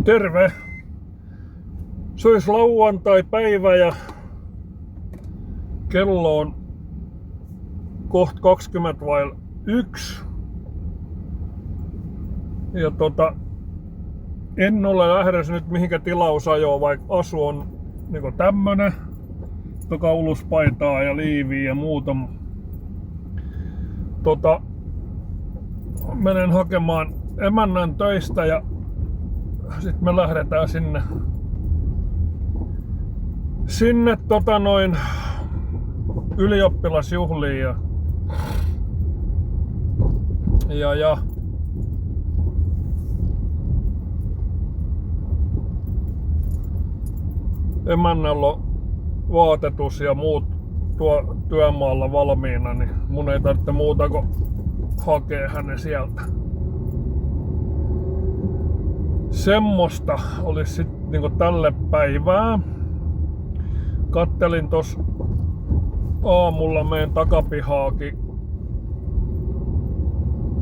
Terve! Se olisi lauantai-päivä ja kello on kohta 20:01. Ja en ole lähdössä nyt mihinkä tilausajoon, vaikka asu on niinku tämmönen. Kauluspaitaa ja liiviä ja muuta. Menen hakemaan emännän töistä ja sitten me lähdetään sinne ylioppilasjuhliin ja emännällä on vaatetus ja muut tuo työmaalla valmiina, niin mun ei tarvitse muuta kuin hakea hänen sieltä. Semmosta olisi sit niinku tälle päivää. Kattelin tos aamulla meidän takapihaakin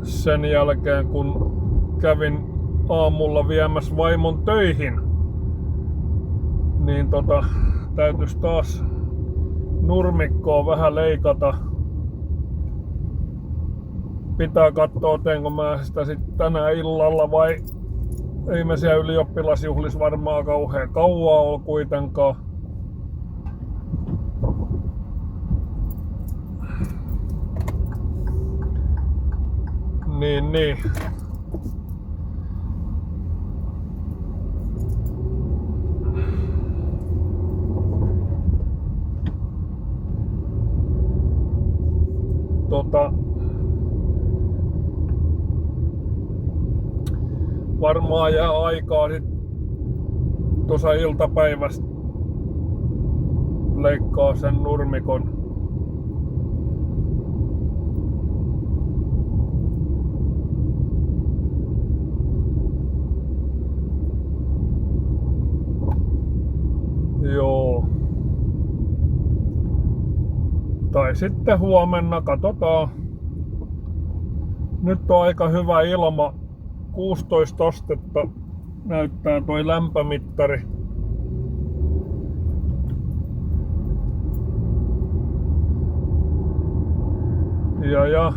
sen jälkeen, kun kävin aamulla viemässä vaimon töihin. Niin täytyis taas nurmikkoa vähän leikata. Pitää kattoo, teenkö mä sitä sit tänä illalla vai ei me siellä ylioppilasjuhlis varmaan kauhean kauaa ole kuitenkaan. Niin. Varmaan jää aikaa sit tuossa iltapäivästä leikkaa sen nurmikon. Joo. Tai sitten huomenna, katsotaan. Nyt on aika hyvä ilma. 16 astetta näyttää toi lämpömittari. Ja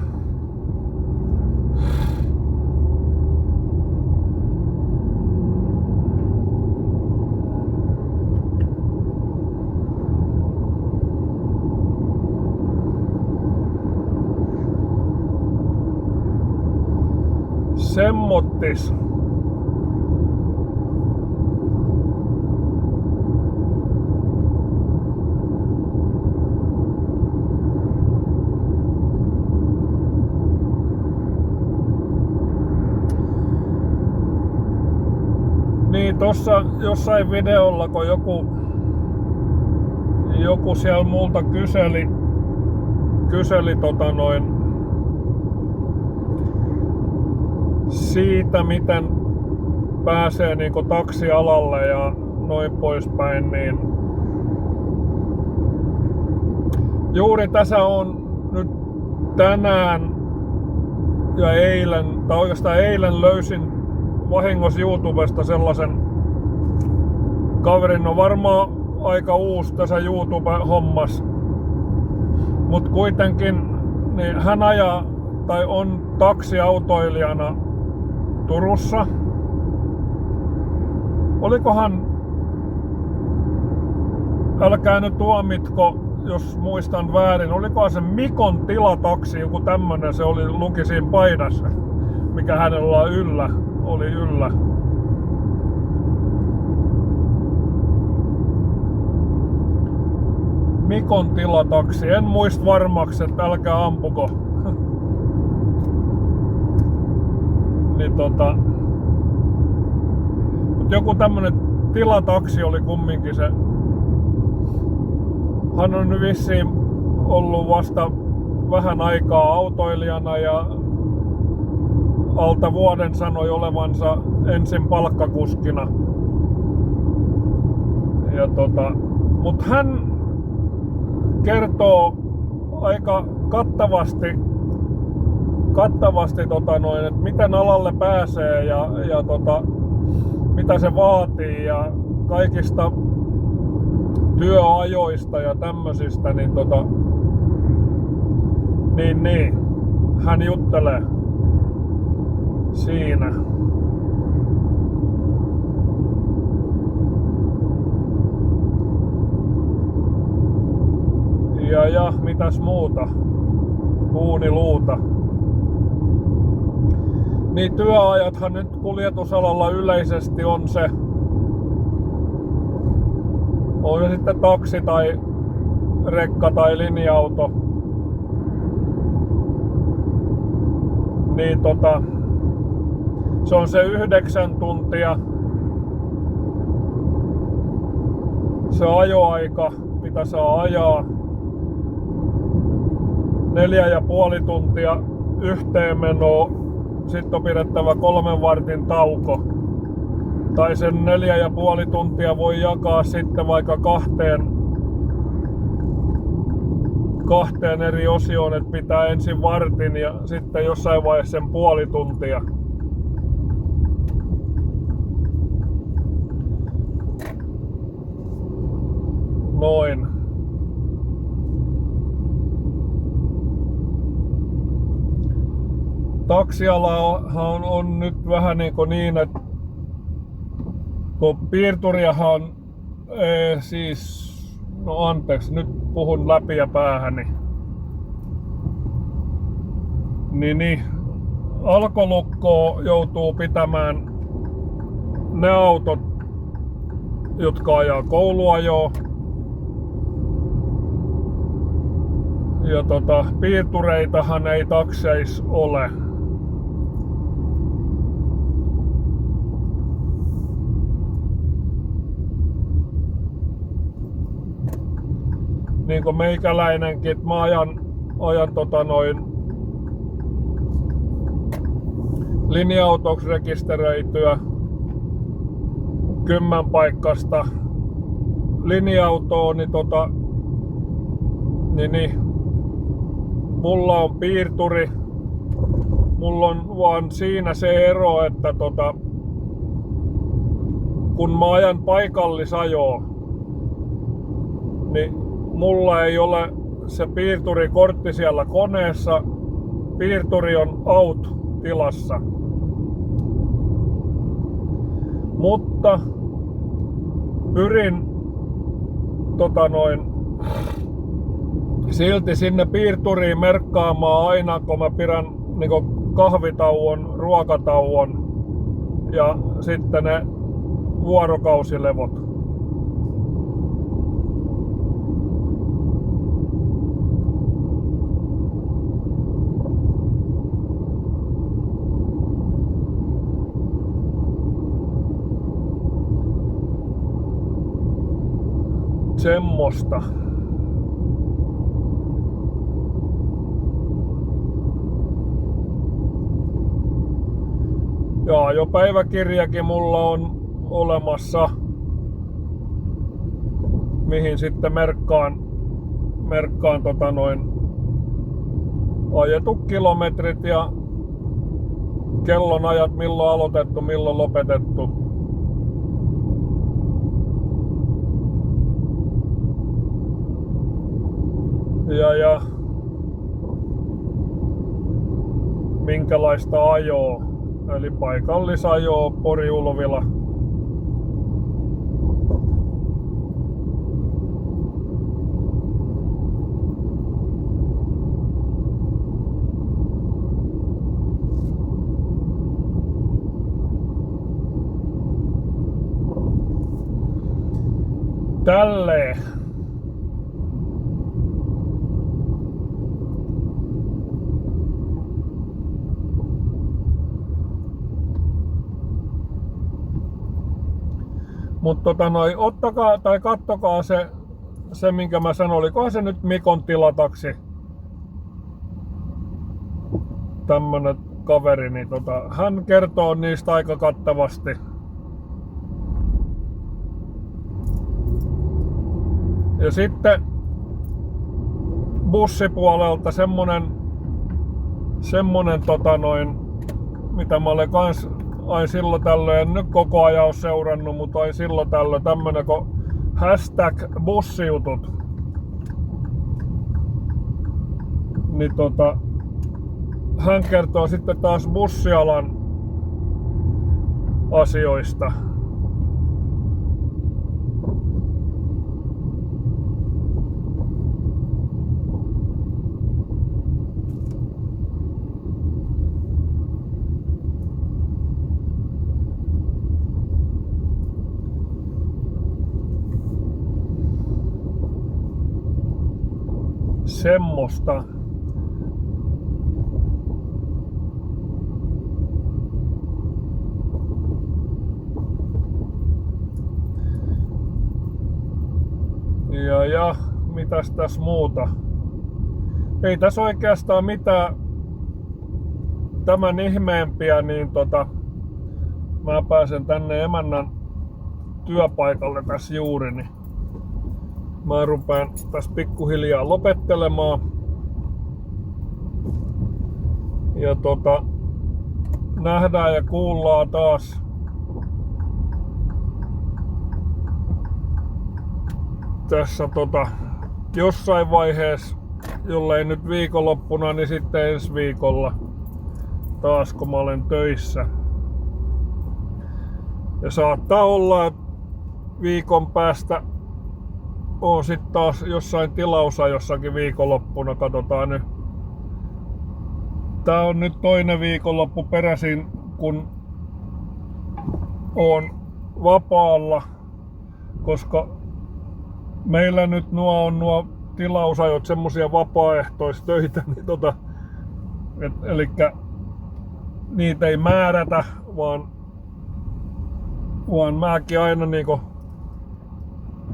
semmottis. Niin tossa jossain videolla, kun joku siellä multa kyseli siitä, miten pääsee niinku taksialalle ja noin poispäin, niin juuri tässä on nyt tänään ja eilen, tai oikeastaan eilen löysin vahingossa YouTubesta sellaisen kaverin, on varmaan aika uusi tässä YouTube-hommas, mut kuitenkin niin hän ajaa tai on taksiautoilijana Turussa. Olikohan, älkää nyt tuomitko, jos muistan väärin, olikohan se Mikon tilataksi, joku tämmönen, se luki siinä paidassa, mikä hänellä oli yllä. Mikon tilataksi, en muista varmaksi, että älkää ampuko. Niin mut joku tämmönen tilataksi oli kumminkin se. Hän on nyt vissiin ollut vasta vähän aikaa autoilijana ja alta vuoden sanoi olevansa ensin palkkakuskina. Ja mut hän kertoo aika kattavasti että miten alalle pääsee ja mitä se vaatii ja kaikista työajoista ja tämmöisistä, niin hän juttelee siinä. Ja mitäs muuta? Uuniluuta. Niin työajathan nyt kuljetusalalla yleisesti on se sitten taksi tai rekka tai linja-auto. Niin se on se 9 tuntia se ajoaika, mitä saa ajaa. 4,5 tuntia yhteenmenoa, sitten on pidettävä 3 vartin tauko. Tai sen 4,5 tuntia voi jakaa sitten vaikka kahteen eri osioon, että pitää ensin vartin ja sitten jossain vaiheessa sen puoli tuntia. Noin. Taksialahan on nyt vähän niin, että kun piirturiahan nyt puhun läpi ja päähäni. Niin alkolukkoa joutuu pitämään ne autot, jotka ajaa kouluajoa. Ja piirtureitahan ei takseis ole. Niin kuin meikäläinenkin, että mä ajan linja-autoksi rekisteröityä 10-paikkasta linja-autoa, niin mulla on piirturi. Mulla on vaan siinä se ero, että kun mä ajan paikallisajoa, niin mulla ei ole se piirturikortti siellä koneessa. Piirturi on out-tilassa. Mutta pyrin silti sinne piirturiin merkkaamaan aina, kun mä pidän kahvitauon, ruokatauon ja sitten ne vuorokausilevot. Semmosta. Ja jo päiväkirjakin mulla on olemassa, mihin sitten merkkaan ajetut kilometrit ja kellonajat, milloin aloitettu, milloin lopetettu. Ja minkälaista ajoa, eli paikallisajoa Pori-Ulvila. Tälleen. Mutta ottakaa tai kattokaa se minkä mä sanoin, olikohan se nyt Mikon tilataksi. Tämmönen kaveri, niin hän kertoo niistä aika kattavasti. Ja sitten bussipuolelta semmonen mitä mä olen kans ai silloin tällöin, en nyt koko ajan ole seurannut, mutta ai silloin tällöin tämmönen kuin hashtag bussijutut. Niin hän kertoo sitten taas bussialan asioista. Semmosta. Ja mitäs tässä muuta? Ei tässä oikeastaan mitään tämän ihmeempiä, niin mä pääsen tänne emännän työpaikalle tässä juuri, niin mä rupean tässä pikkuhiljaa lopettelemaan. Ja nähdään ja kuullaan taas tässä jossain vaiheessa, jollei nyt viikonloppuna, niin sitten ensi viikolla taas kun mä olen töissä. Ja saattaa olla, että viikon päästä on sitten taas jossain tilausajossakin viikonloppuna, katsotaan nyt. Tää on nyt toinen viikonloppu peräisin, kun on vapaalla, koska meillä nyt nuo tilausajot semmosia vapaaehtoistöitä, niin elikkä niitä ei määrätä, vaan mäkin aina niinku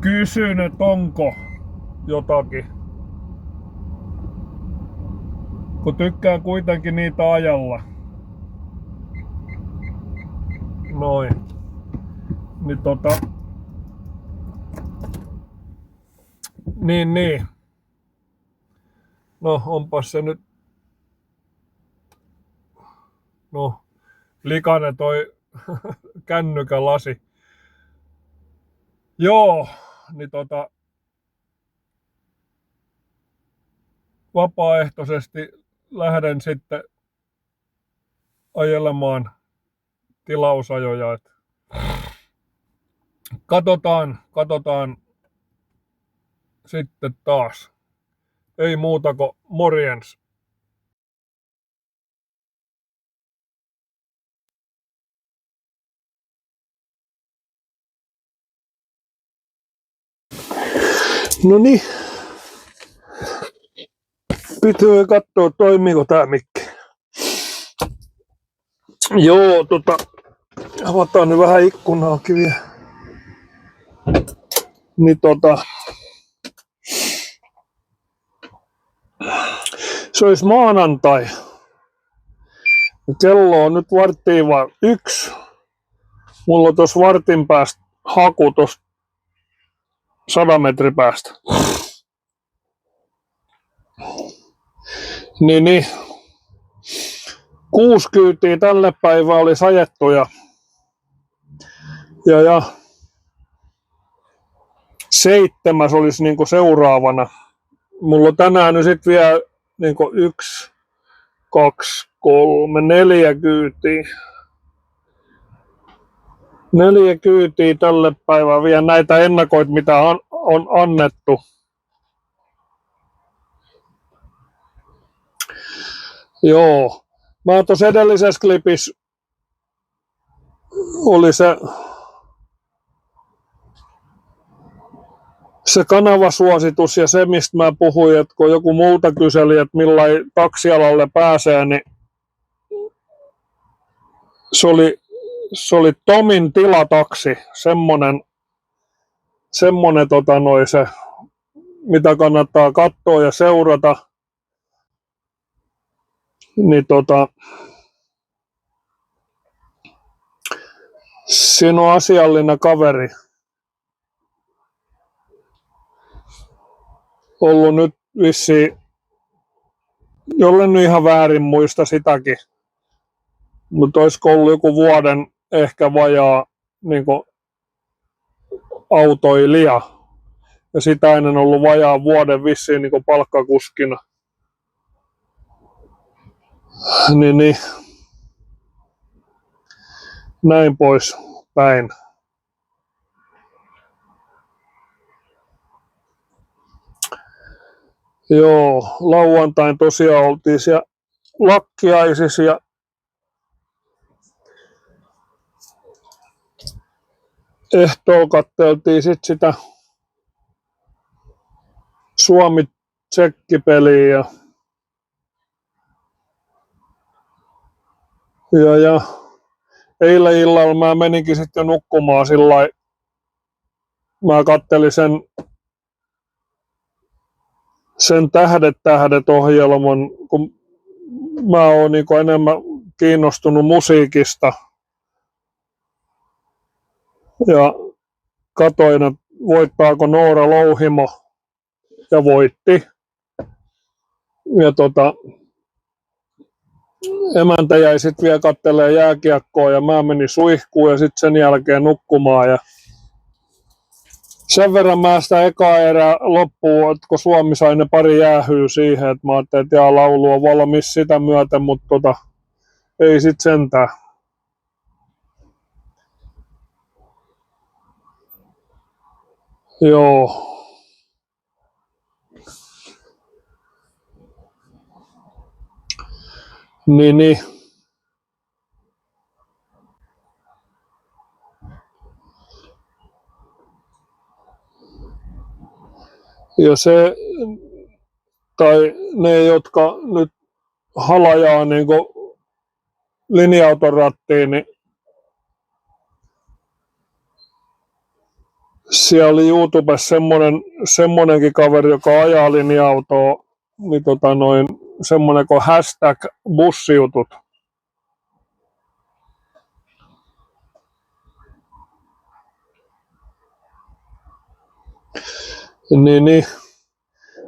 kysyn, että onko jotakin. Kun tykkään kuitenkin niitä ajalla. Noin. Niin niin. No onpas se nyt. No likainen toi kännykän lasi. Joo, niin vapaaehtoisesti lähden sitten ajelemaan tilausajoja. Et katsotaan sitten taas. Ei muuta kuin morjens. No niin. Pitää katsoa, toimiiko tää mikki. Joo, avataan nyt vähän ikkunaakin vielä. Niin se olisi maanantai. Kello on nyt 1:15. Mulla on tuossa vartin päästä haku tuosta 100 metrin päästä. Niin. 6 kyytiä tälle päivään oli ajettu ja 7 olisi niinku seuraavana. Mulla on tänään nyt sit vielä niinku 1, 2, 3, 4 kyytiä. 4 kyytiä tälle päivään vielä näitä ennakoit, mitä on annettu. Joo. Mä tuossa edellisessä klipissä oli se kanavasuositus ja se, mistä mä puhuin, että kun joku multa kyseli, että millain taksialalle pääsee, niin se oli Tomin tilataksi, semmonen se, mitä kannattaa katsoa ja seurata. Niin siinä on asiallinen kaveri. Ollut nyt vissiin, jollen nyt ihan väärin muista sitäkin, Mutta olisiko ollut joku vuoden ehkä vajaa niin autoilija. Ja sitä ennen ollut vajaa vuoden vissiin niin palkkakuskina. Niin, näin pois päin. Joo, lauantain tosiaan oltiin siellä lakkiaisissa ja ehtoolla katteltiin sitä Suomi-tsekkipeliä ja eilen illalla mä meninkin sitten nukkumaan sillai. Mä kattelin sen Tähdet-ohjelman, kun mä oon niin enemmän kiinnostunut musiikista. Ja katoin, että voittaako Noora Louhimo, ja voitti. Ja emäntä jäi sitten vielä kattelemaan jääkiekkoa ja mä menin suihkuun ja sitten sen jälkeen nukkumaan. Ja sen verran mä sitä ekaa erää loppuun, että kun Suomi sai ne pari jäähyä siihen, että mä ajattelin, että laulu on valmis sitä myöten, mutta ei sit sentään. Joo. Niin. Ja se, tai ne, jotka nyt halajaa niin linja-auton rattiin, niin siellä oli YouTubessa semmonenkin kaveri, joka ajaa linja-autoa, niin semmonen kuin #bussijutut. Niin,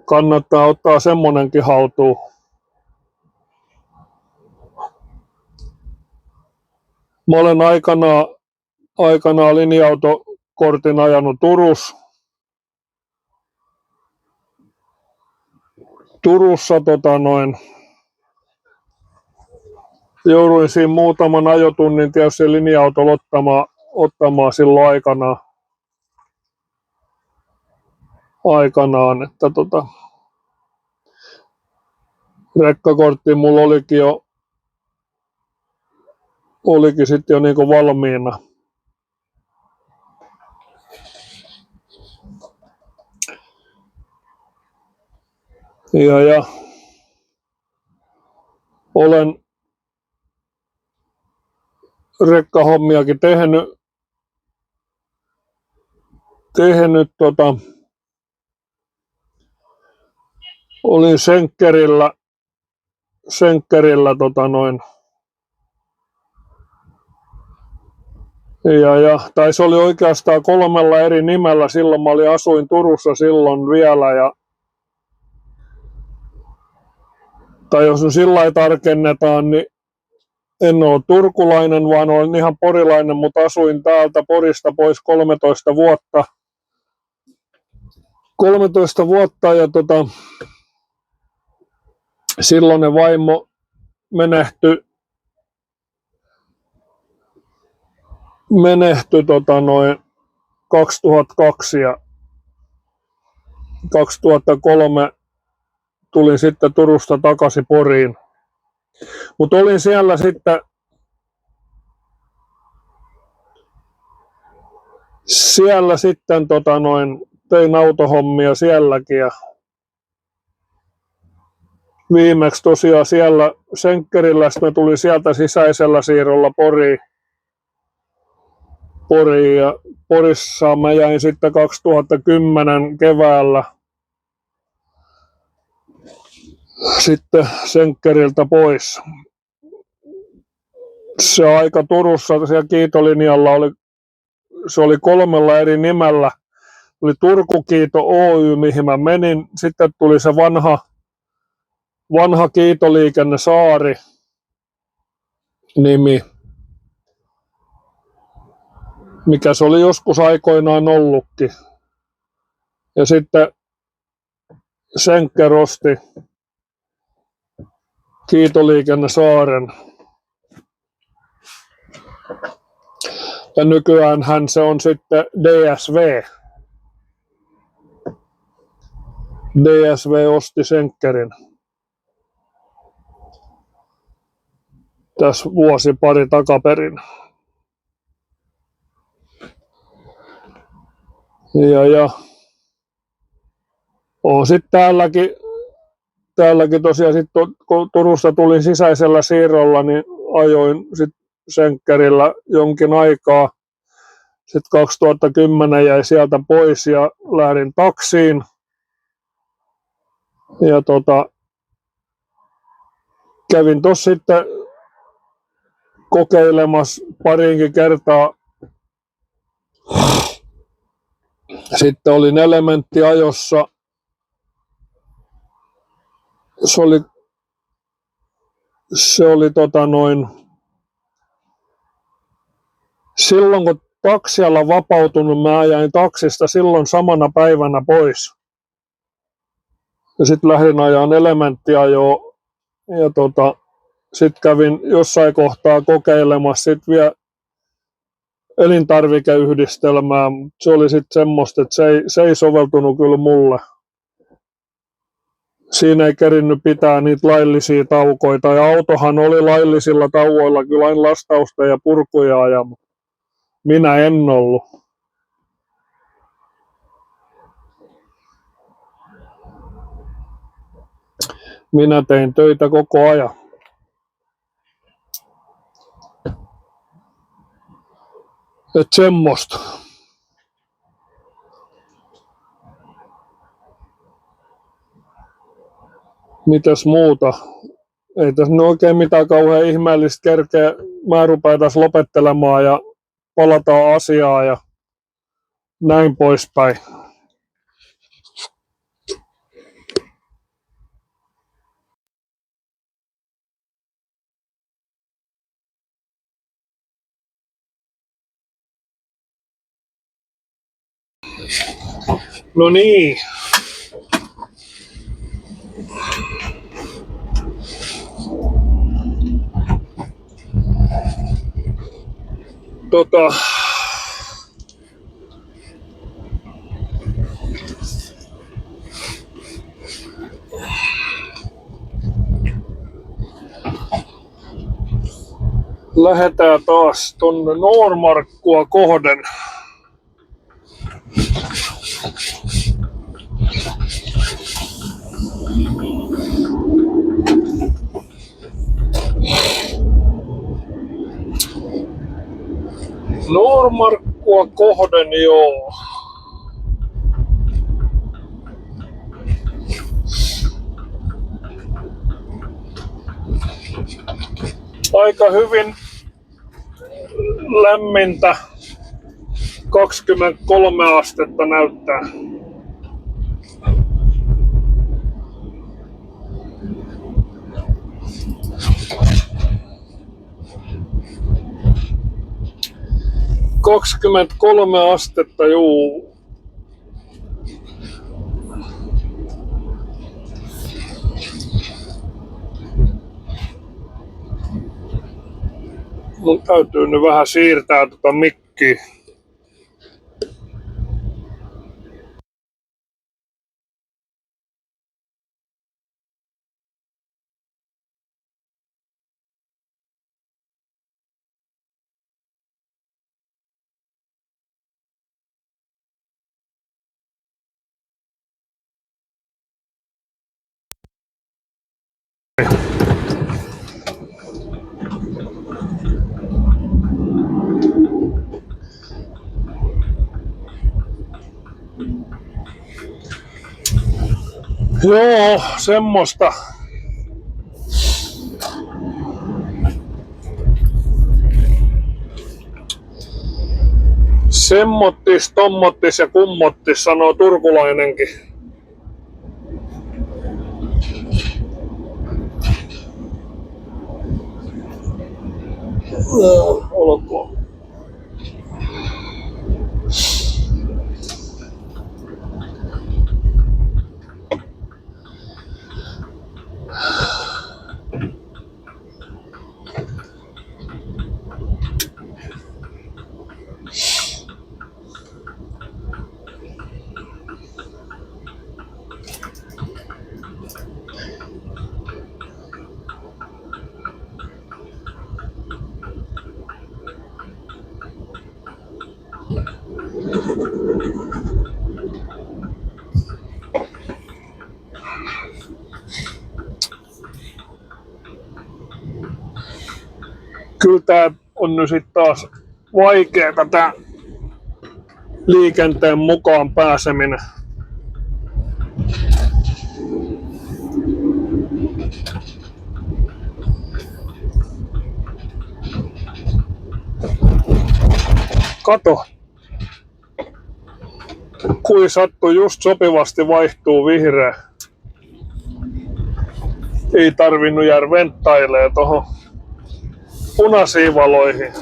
kannattaa ottaa semmonenkin haltuun. Mä olen aikanaan linja-autokortin ajanut Turussa jouduin siinä muutaman ajotunnin tietysti linja-autolla ottamaan silloin aikanaan, että rekkakortti mulla olikin sitten jo niinku valmiina. Ja olen rekkahommiakin tehnyt olin Senkkerillä tai se oli oikeastaan 3 eri nimellä, silloin mä asuin Turussa silloin vielä tai jos nyt sillä lailla tarkennetaan, niin en ole turkulainen, vaan olen ihan porilainen, mutta asuin täältä Porista pois 13 vuotta. 13 vuotta ja silloinen vaimo menehtyi 2002 ja 2003 tulin sitten Turusta takaisin Poriin. Mutta olin siellä sitten tein autohommia sielläkin ja viimeksi tosiaan siellä Senkkerillä me tuli sieltä sisäisellä siirrolla Poriin ja Porissa mä jäin sitten 2010 keväällä sitten Senkkeriltä pois. Se aika Turussa siellä Kiitolinjalla se oli 3 eri nimellä. Oli Turku Kiito Oy, mihin mä menin. Sitten tuli se vanha Kiitoliikenne Saari. nimi, mikä se oli joskus aikoinaan ollutkin. Ja sitten Schenker osti Kiitoliikennesaaren. Ja nykyäänhän se on sitten DSV. DSV osti Schenkerin. Tässä vuosi pari takaperin. Ja on sitten täälläkin tosiaan sit, kun Turusta tulin sisäisellä siirrolla, niin ajoin sitten Schenkerillä jonkin aikaa. Sitten 2010 jäi sieltä pois ja lähdin taksiin. Ja kävin tuossa sitten kokeilemassa pariinkin kertaa. Sitten olin Elementti-ajossa. Se oli silloin kun taksialla vapautunut, mä jäin taksista silloin samana päivänä pois. Ja sitten lähdin ajan Elementti-ajoa. Ja sitten kävin jossain kohtaa kokeilemassa sit vielä elintarvikeyhdistelmää. Se oli sitten semmoista, että se ei soveltunut kyllä mulle. Siinä ei kerinnyt pitää niitä laillisia taukoita. Ja autohan oli laillisilla tauoilla kyllä aina lastausta ja purkuja ajamaan. Minä en ollut. Minä tein töitä koko ajan. Et semmoista. Mitäs muuta? Ei tässä oikein mitään kauhean ihmeellistä kerkeä. Mä rupean tässä lopettelemaan ja palataan asiaan ja näin poispäin. No niin. Lähdetään taas tonne Noormarkkua kohden. Noormarkkua kohden, joo. Aika hyvin lämmintä. 23 astetta näyttää. ...23 astetta, juu. Mun täytyy nyt vähän siirtää mikkiä. Joo, semmoista. Semmottis, tommottis ja kummottis, sanoo turkulainenkin. Olkoon. Kyllä tää on nyt sit taas vaikeeta tää liikenteen mukaan pääseminen. Kato. Kui sattuu just sopivasti vaihtuu vihreä. Ei tarvinnut jäädä venttailee tohon punaisiin valoihin.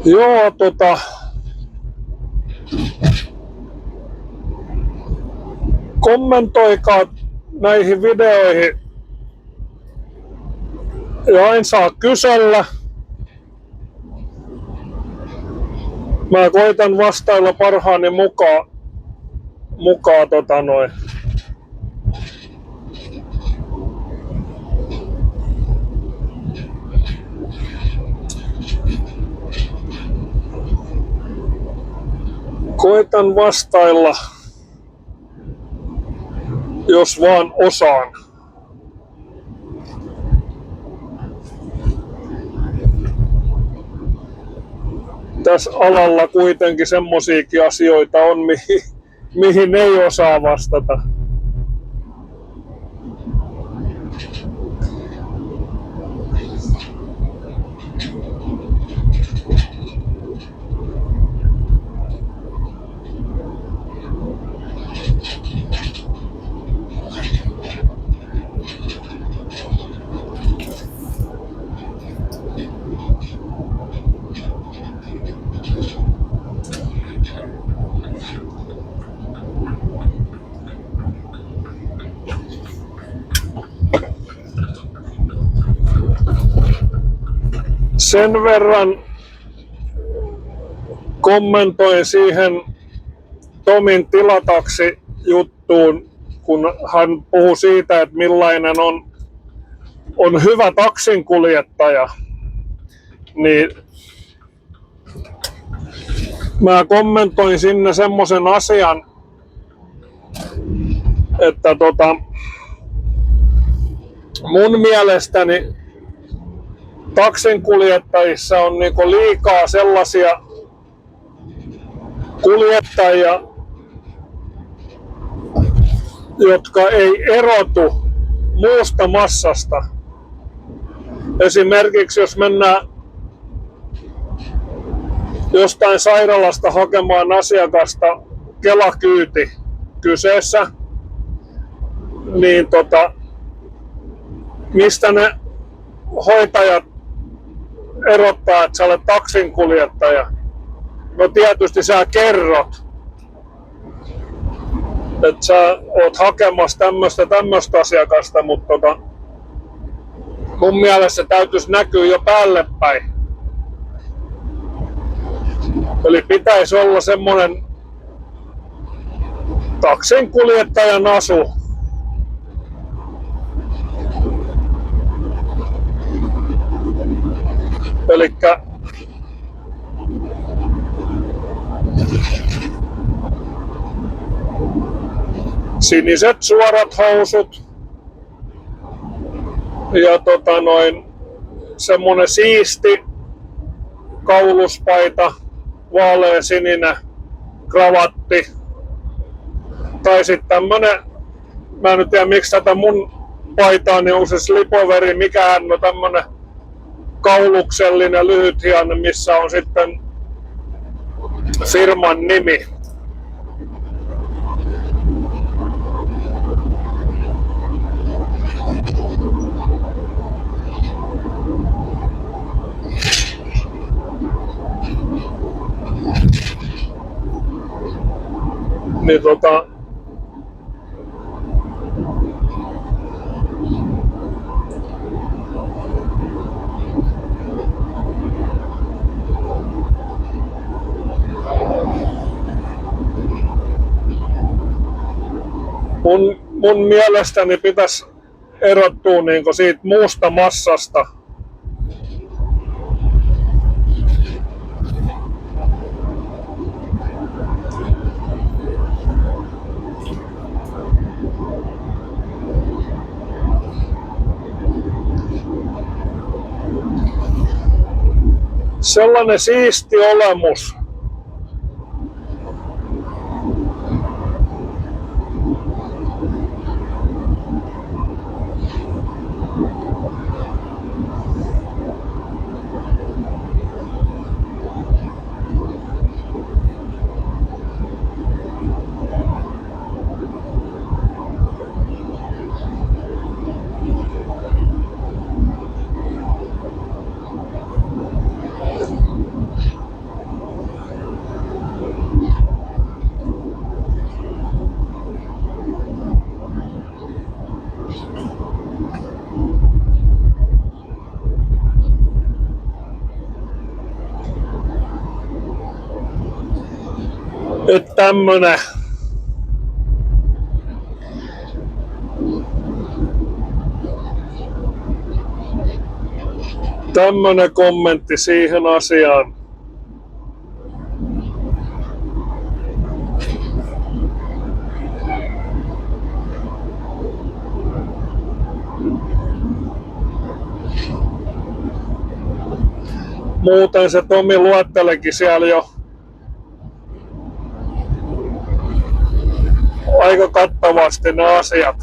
Joo, kommentoikaa näihin videoihin. Ja en saa kysellä. Mä koitan vastailla parhaani mukaan koitan vastailla, jos vaan osaan. Tässä alalla kuitenkin semmosiakin asioita on, mihin ei osaa vastata. Sen verran kommentoin siihen Tomin tilataksi juttuun, kun hän puhui siitä, että millainen on hyvä taksinkuljettaja, niin mä kommentoin sinne semmoisen asian, että mun mielestäni taksinkuljettajissa on niinku liikaa sellaisia kuljettajia, jotka ei erotu muusta massasta. Esimerkiksi jos mennään jostain sairaalasta hakemaan asiakasta, Kela-kyyti kyseessä, niin mistä ne hoitajat erottaa, että sä olet taksinkuljettaja? No tietysti sä kerrot, että sä oot hakemassa tämmöstä asiakasta, mutta mun mielestä se täytyisi näkyä jo päälle päin. Eli pitäisi olla semmonen taksinkuljettajan asu. Elikkä siniset suorat housut ja semmonen siisti kauluspaita, vaaleansininen kravatti tai sitten tämmönen, mä en tiedä miksi tätä mun paitaani on se slipoveri, mikähän on tämmönen kauluksellinen lyhythihainen, missä on sitten firman nimi. Niin mun mielestäni pitäisi erottua niinku siitä muusta massasta. Sellainen siisti olemus. Että tämmönen kommentti siihen asiaan. Muuten se Tomi luettelekin siellä jo aika kattavasti ne asiat.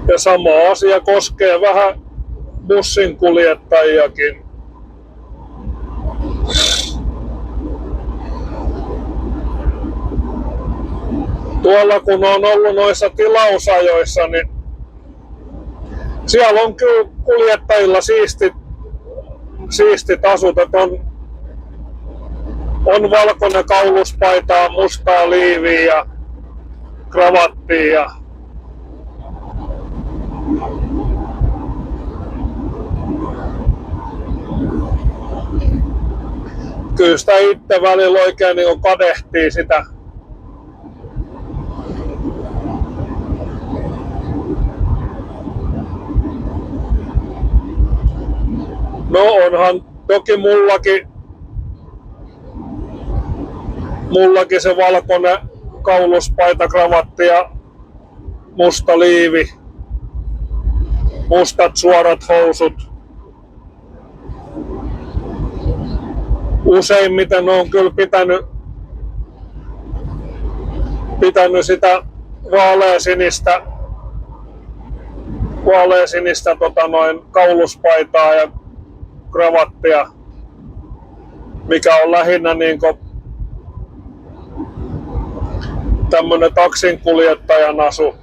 Ja sama asia koskee vähän bussinkuljettajiakin. Tuolla kun on ollut noissa tilausajoissa, niin siellä on kyllä kuljettajilla siistit asut, että on valkoinen kauluspaita, mustaa liiviä ja kravattia ja kyllä sitä itse välillä oikein niin kadehtii sitä. No onhan toki mullakin se valkoinen kauluspaita, kravatti ja musta liivi, mustat suorat housut. Useimmiten on kyllä pitänyt sitä vaaleasinistä kauluspaitaa ja kravattia, mikä on lähinnä niinku tämmönen taksinkuljettajan asu.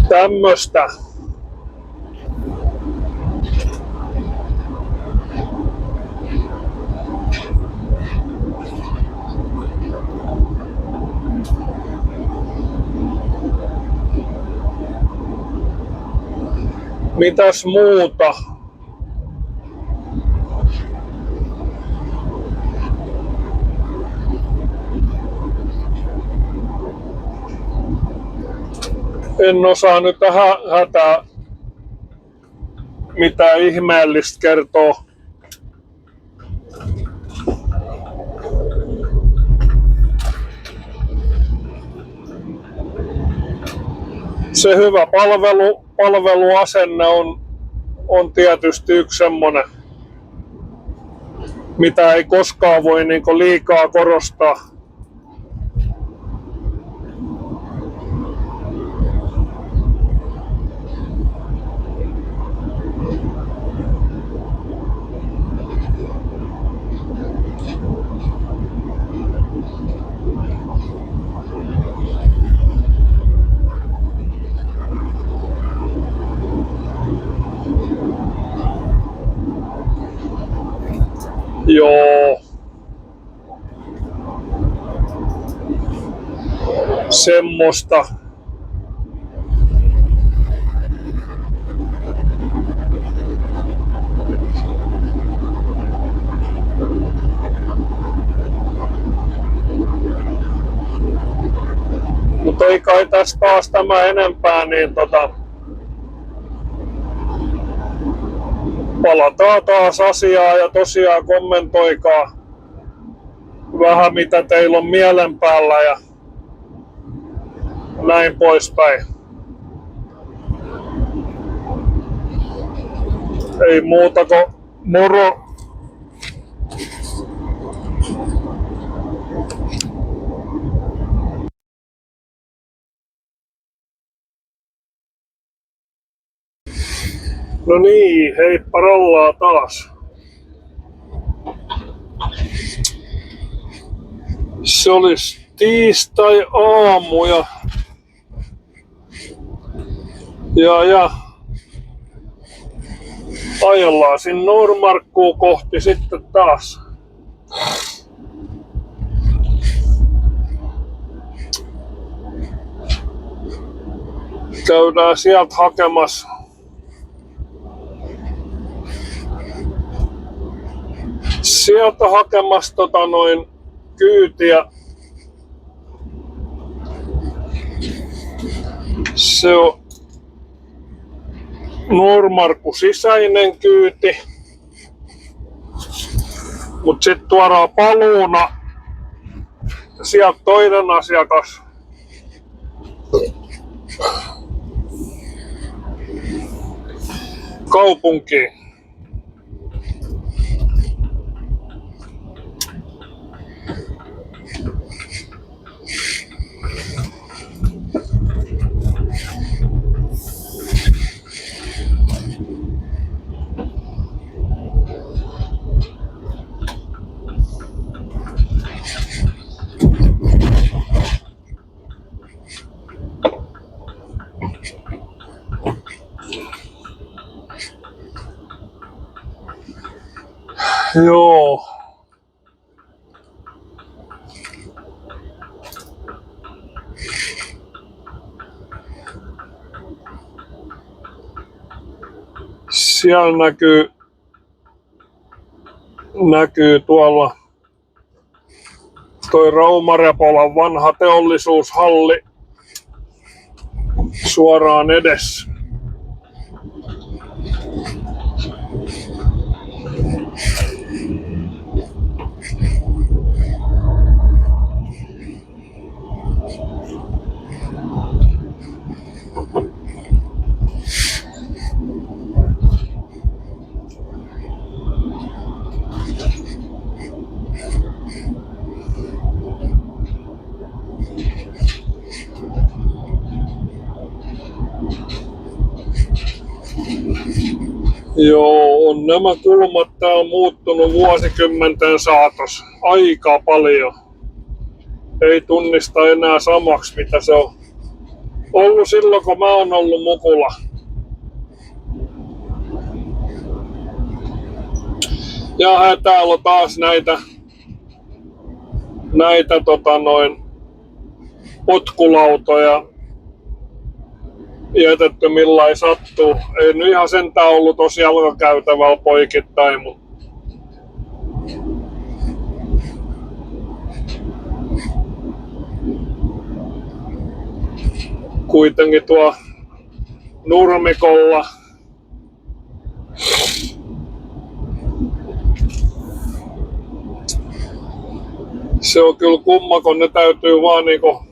Tämmöstä. Mitäs muuta? En osaa nyt tähän hätää mitään ihmeellistä kertoa. se hyvä palveluasenne on tietysti yksi semmoinen, mitä ei koskaan voi niinku liikaa korostaa. Joo. Semmosta. Mutta ei kai tästä taas tämä enempää, niin palataan taas asiaan ja tosiaan kommentoikaa vähän mitä teillä on mielen päällä ja näin poispäin. Ei muuta kuin moro! No niin, heippa rollaa taas. Se olisi tiistai-aamu ja ajellaan sinne Nordmarkkuun kohti sitten taas. Käydään sieltä hakemassa kyytiä. Se on Nordmarkku sisäinen kyyti, mut sit tuodaan paluuna sieltä toinen asiakas kaupunkiin. Joo. Siellä näkyy tuolla toi Rauma-Repolan vanha teollisuushalli suoraan edessä. Joo, on nämä kulmat täällä muuttunut vuosikymmenten saatossa aika paljon. Ei tunnista enää samaksi mitä se on ollut silloin kun mä oon ollut mukula. Ja täällä on taas näitä potkulautoja jätetty millain sattuu. Ei nyt ihan sentään ollut tosi jalkakäytävällä poikittain, mutta kuitenkin tuo nurmikolla se on kyllä kumma, kun ne täytyy vaan niinku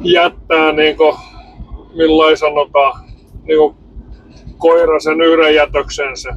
jättää niinku, millain sanotaan, niinku koira sen yhden jätöksensä.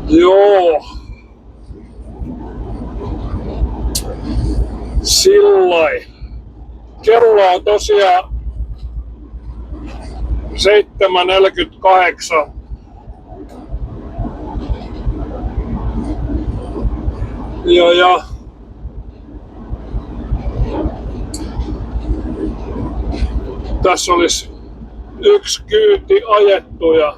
Joo. Sillai. Kello on tosiaan 7:48. Ja tässä olisi yksi kyyti ajettu ja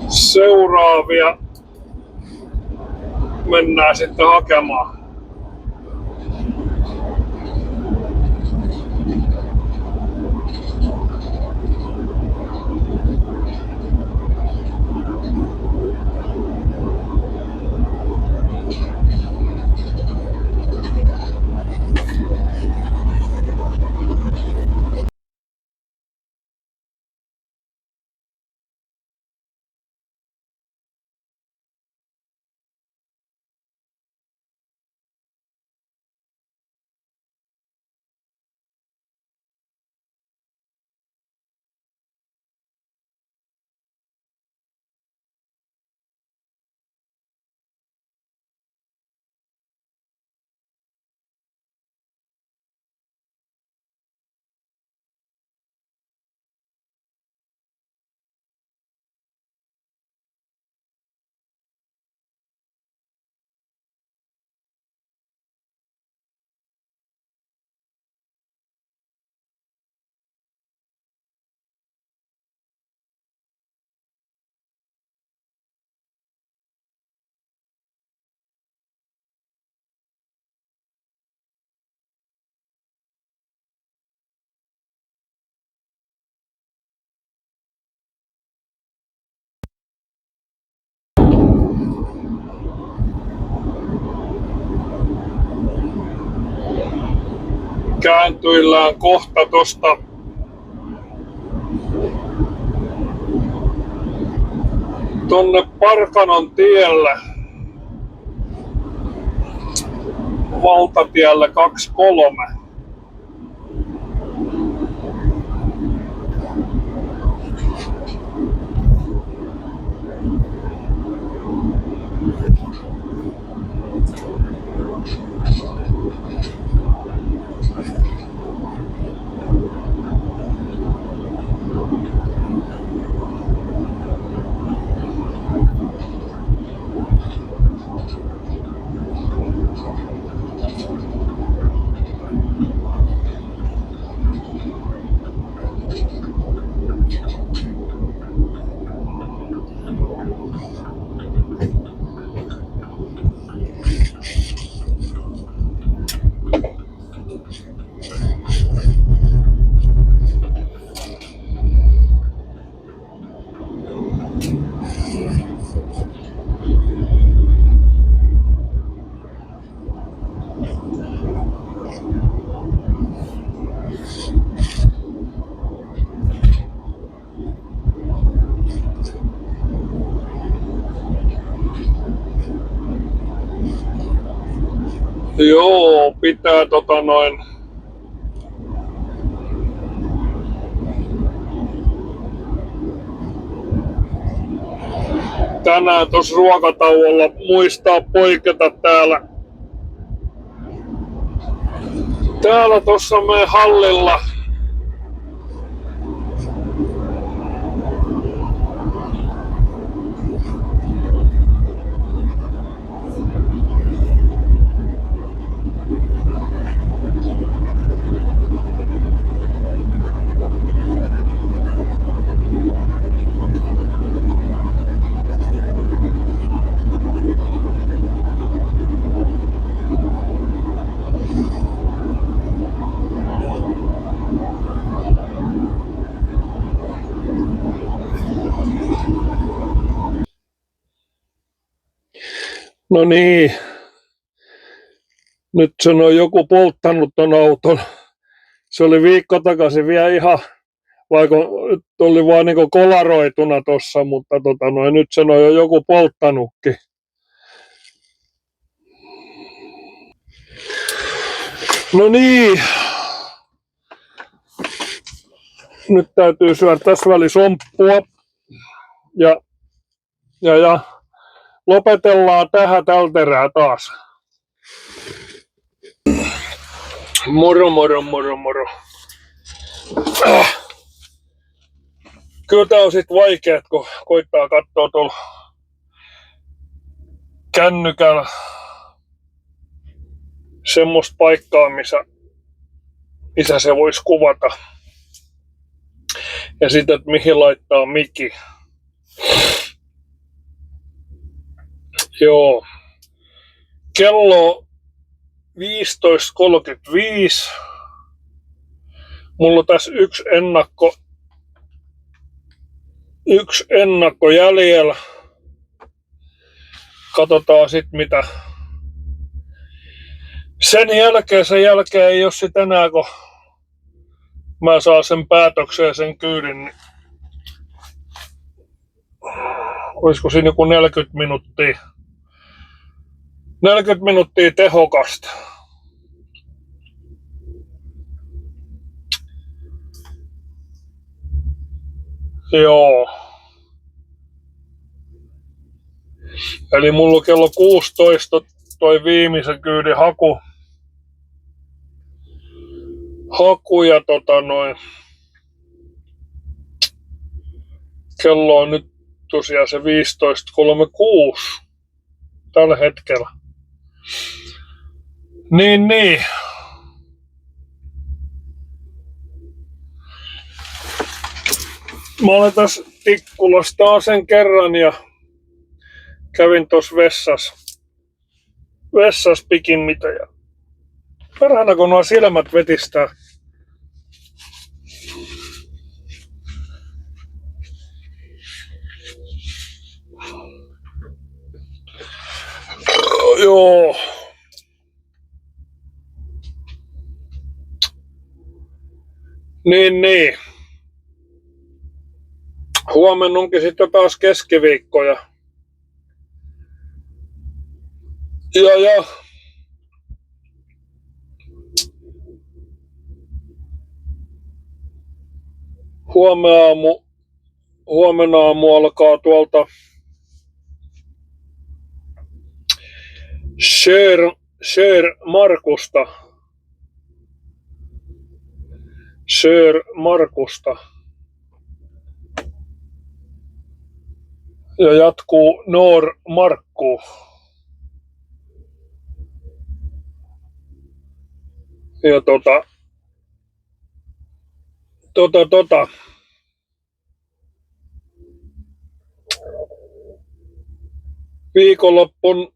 seuraavia mennään sitten hakemaan. Kääntyillään kohta tosta tonne Parkanon tielle, valtatielle 23. Joo, pitää tänään tuossa ruokatauolla muistaa poiketa täällä tuossa meidän hallilla. No niin, nyt sen on joku polttanut ton auton. Se oli viikko takaisin vielä ihan, vaikka tuli vaan niinku kolaroituna tossa, mutta nyt sen on jo joku polttanutkin. No niin. Nyt täytyy syödä tässä välissä somppua. Ja lopetellaan tähän tältä erää taas. Moro. Kyllä tää on sit vaikeet, kun koittaa katsoa tuolla kännykällä semmoista paikkaa, missä se voisi kuvata. Ja sitten, että mihin laittaa mikki. Joo. Kello 15.35. Mulla on tässä yksi ennakko jäljellä. Katsotaan sit mitä. Sen jälkeen ei ole sit enää, kun mä saan sen päätökseen sen kyydin, niin olisiko siinä joku 40 minuuttia. 40 minuuttia tehokasta. Joo. Eli mulla on kello 16 toi viimeisen kyydin haku ja kello on nyt tosiaan se 15.36 tällä hetkellä. Niin. Mä olen tässä Tikkulassa taas sen kerran ja kävin tuossa vessas pikin mitä ja perhana kun nuo silmät vetistää. Joo. Niin. Huomenna onkin sitten taas keskiviikko ja huomenna aamu alkaa tuolta Sör Markusta ja jatkuu Nor Markku. Ja viikonloppun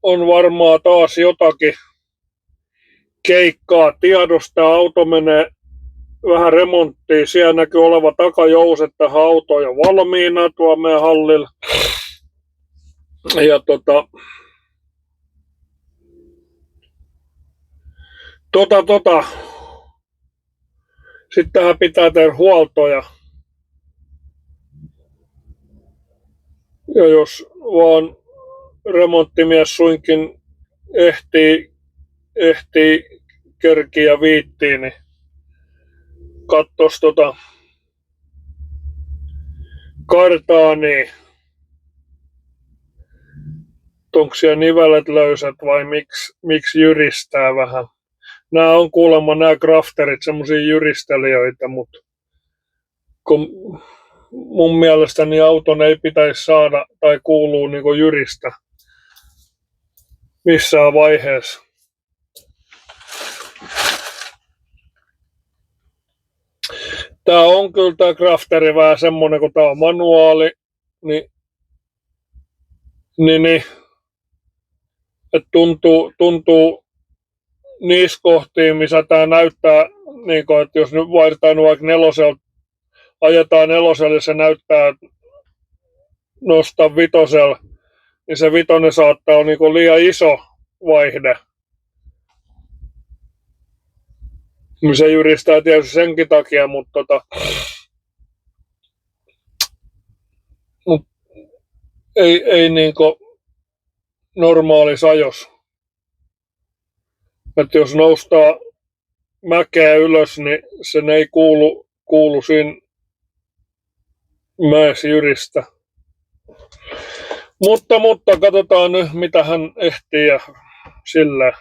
on varmaan taas jotakin keikkaa tiedosta. Auto menee vähän remonttiin. Siellä näkyy oleva takajouset tähän autoon jo valmiina tuolla meidän hallilla. Ja sitten tähän pitää tehdä huoltoja. Ja jos vaan remonttimies suinkin ehtii ehtii, kerkiä ja viittiin, niin kattos kartaa, niin onko siellä nivelet löysät vai miksi jyristää vähän. Nämä on kuulemma nämä crafterit semmosia jyristelijöitä, mutta kun mun mielestäni auton ei pitäisi saada tai kuuluu niinku jyristä missään vaiheessa. Tää on kyllä tää crafteri vähän semmonen, kun tää on manuaali, niin että tuntuu niissä kohtiin, missä tää näyttää, niin kuin, että jos nyt vaihdetaan vaikka ajetaan nelosella ja se näyttää, että nostaa vitosella, niin se vitonen saattaa olla niin liian iso vaihde. Se jyristää tietysti senkin takia, mutta ei niinku normaalis ajos. Että jos noustaa mäkeä ylös, niin sen ei kuulu siinä mäessä jyristä. Mutta katsotaan nyt mitä hän ehtii ja sillä.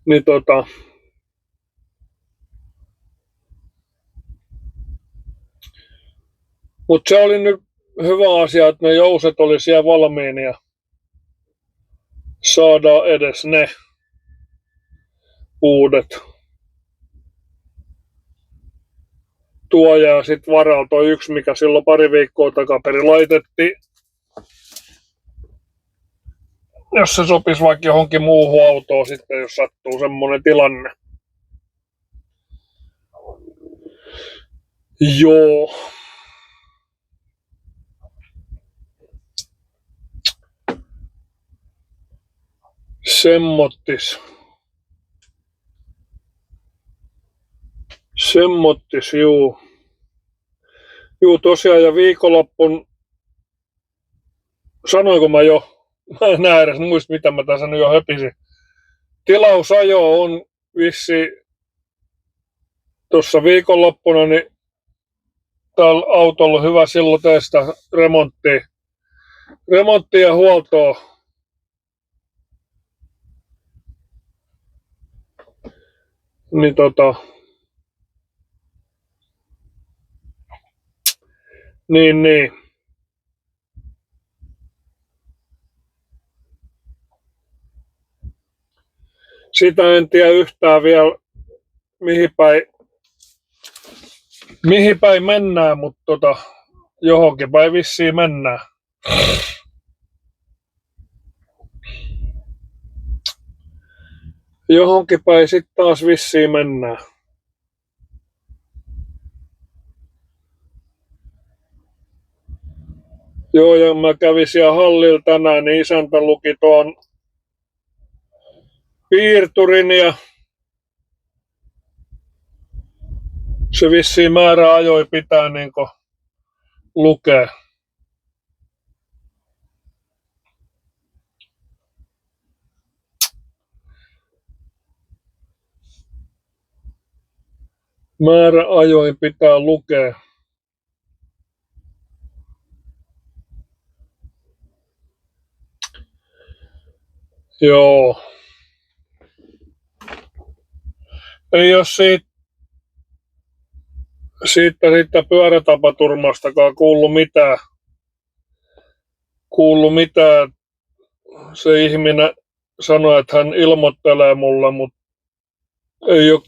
Niin mutta se oli nyt hyvä asia, että ne jouset oli siellä valmiina ja saadaan edes ne uudet. Tuo ja sitten varalla toi yksi, mikä silloin pari viikkoa takaperin laitettiin. Jos se sopisi vaikka johonkin muuhun autoon sitten, jos sattuu semmonen tilanne. Joo. Semmottis, juu. Juu, tosiaan ja viikonloppun, sanoinko mä jo, mä en enää edes muista mitä mä tässä nyt jo höpisin. Tilausajo on vissi tuossa viikonloppuna, niin täällä autolla hyvä silloin teistä remonttia ja huoltoa. Niin niin. Sitä en tiedä yhtään vielä mihin päin mennään, mutta johonkin päin vissiin mennään. Johonkin päin sitten taas vissiin mennään. Joo, ja mä kävin siellä hallilla tänään, niin isäntä luki tuon piirturin ja se vissiin määräajoi pitää niinku lukea. Määräajoin pitää lukea. Joo. Ei oo siitä pyörätapaturmastakaan kuullut mitään. Se ihminen sanoi, että hän ilmoittelee mulle, mutta ei ole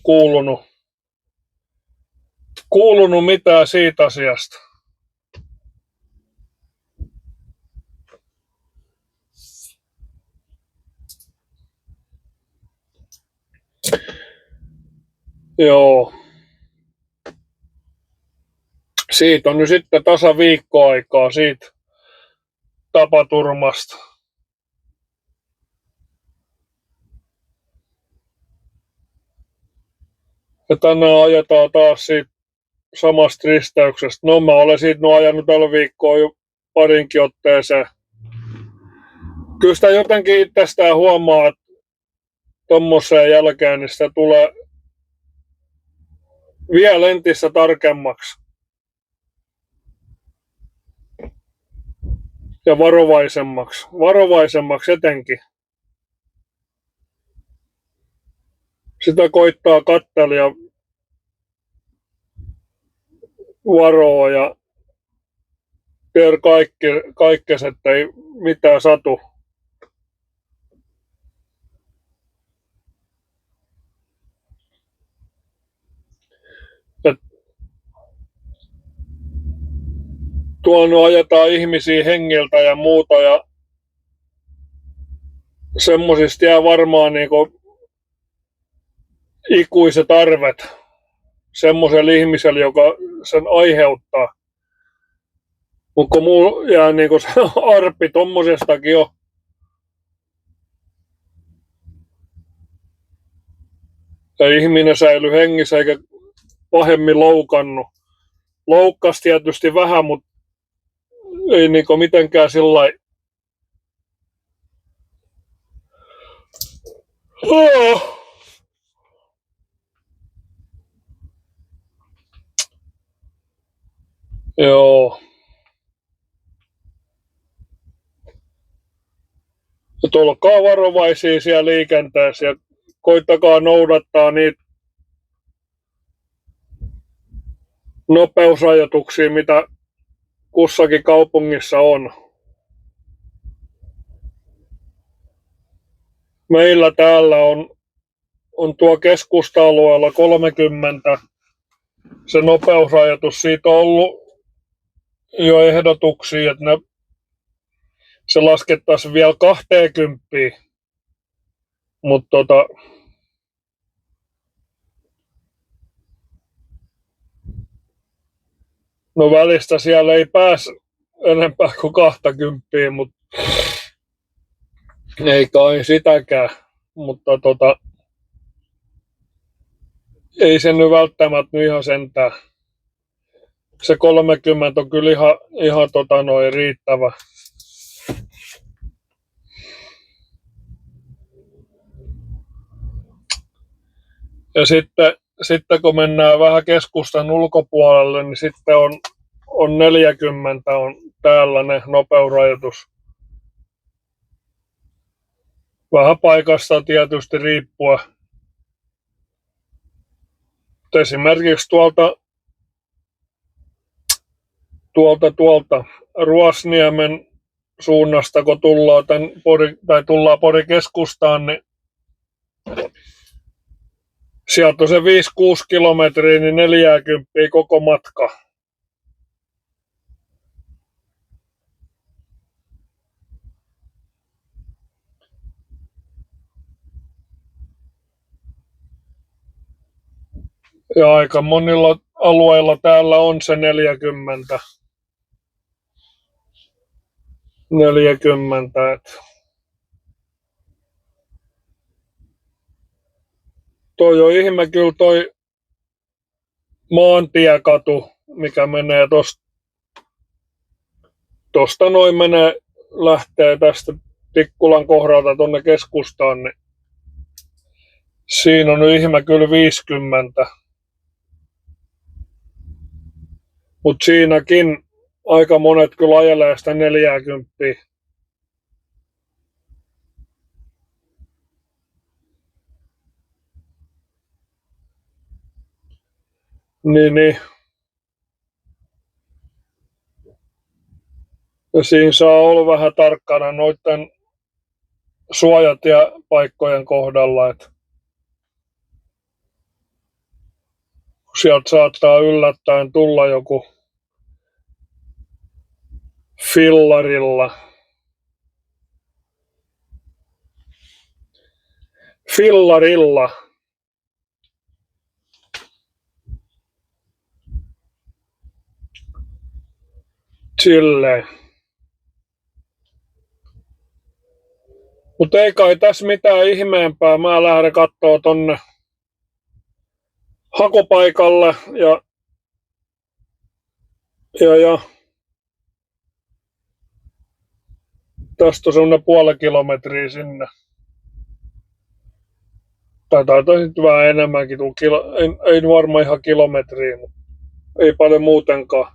kuulunut mitään siitä asiasta. Joo. Siitä on nyt sitten tasa viikkoaikaa siitä tapaturmasta. Ja tänään ajetaan taas siitä samasta risteyksestä. No mä olen siitä ajanut tällä viikkoa jo parinkin otteeseen. Kyllä sitä jotenkin itsestään huomaa, että tuommoiseen jälkeen niin sitä tulee vielä entistä tarkemmaksi ja varovaisemmaksi etenkin. Sitä koittaa katsella ja varoa ja tehdä kaikkes, ettei mitään satu. Et tuolla ajetaan ihmisiä hengiltä ja muuta ja semmosista jää varmaan niinku ikuiset arvet semmoiselle ihmiselle, joka sen aiheuttaa. Mutta kun mulla jää niinku se arpi tommosestakin jo, ja ihminen säilyy hengissä eikä pahemmin loukannut. Loukkas tietysti vähän, mutta ei niinku mitenkään sillai. Joo. Et olkaa varovaisia siellä liikenteessä ja koittakaa noudattaa niitä nopeusrajoituksia, mitä kussakin kaupungissa on. Meillä täällä on tuo keskusta-alueella 30 se nopeusrajoitus. Siitä on ollut jo ehdotuksia, että se laskettaisiin vielä 20. Mutta no välistä siellä ei pääse enempää kuin 20, mutta ei kai sitäkään. Mutta ei se nyt välttämättä ihan sentään. Se 30 on kyllä ihan riittävä. Ja sitten kun mennään vähän keskustan ulkopuolelle, niin sitten on 40 on täällä ne nopeusrajoitus. Vähän paikasta tietysti riippuen. Esimerkiksi tuolta Ruosniemen suunnasta, kun tullaan Porin keskustaan, niin sieltä on se 5-6 kilometriä, niin 40 koko matka. Ja aika monilla alueilla täällä on se 40. Toi on ihme kyllä toi maantiekatu, mikä menee tosta noin lähtee tästä Tikkulan kohdalta tonne keskustaan, niin siinä on ihme kyllä 50. Mutta siinäkin aika monet kyllä ajelee sitä 40. Niin. Ja siinä saa olla vähän tarkkana noiden suojat ja paikkojen kohdalla, että sieltä saattaa yllättäen tulla joku fillarilla. Silleen. Mutta ei kai tässä mitään ihmeempää. Mä lähden kattoo tonne hakupaikalle ja Tästä on semmoinen puoli kilometriä sinne. Tai taitaa sitten vähän enemmänkin. Ei varmaan ihan kilometriä, mutta ei paljon muutenkaan.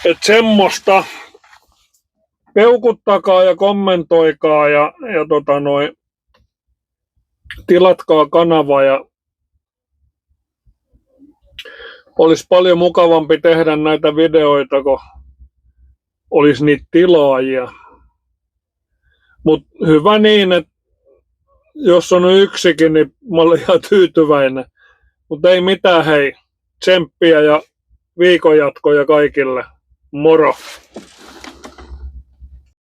Et semmoista. Peukuttakaa ja kommentoikaa ja tilatkaa kanava ja olisi paljon mukavampi tehdä näitä videoita, kun olisi niitä tilaajia. Mutta hyvä niin, että jos on yksikin, niin mä olen ihan tyytyväinen. Mutta ei mitään, hei. Tsemppiä ja viikonjatkoja kaikille. Moro!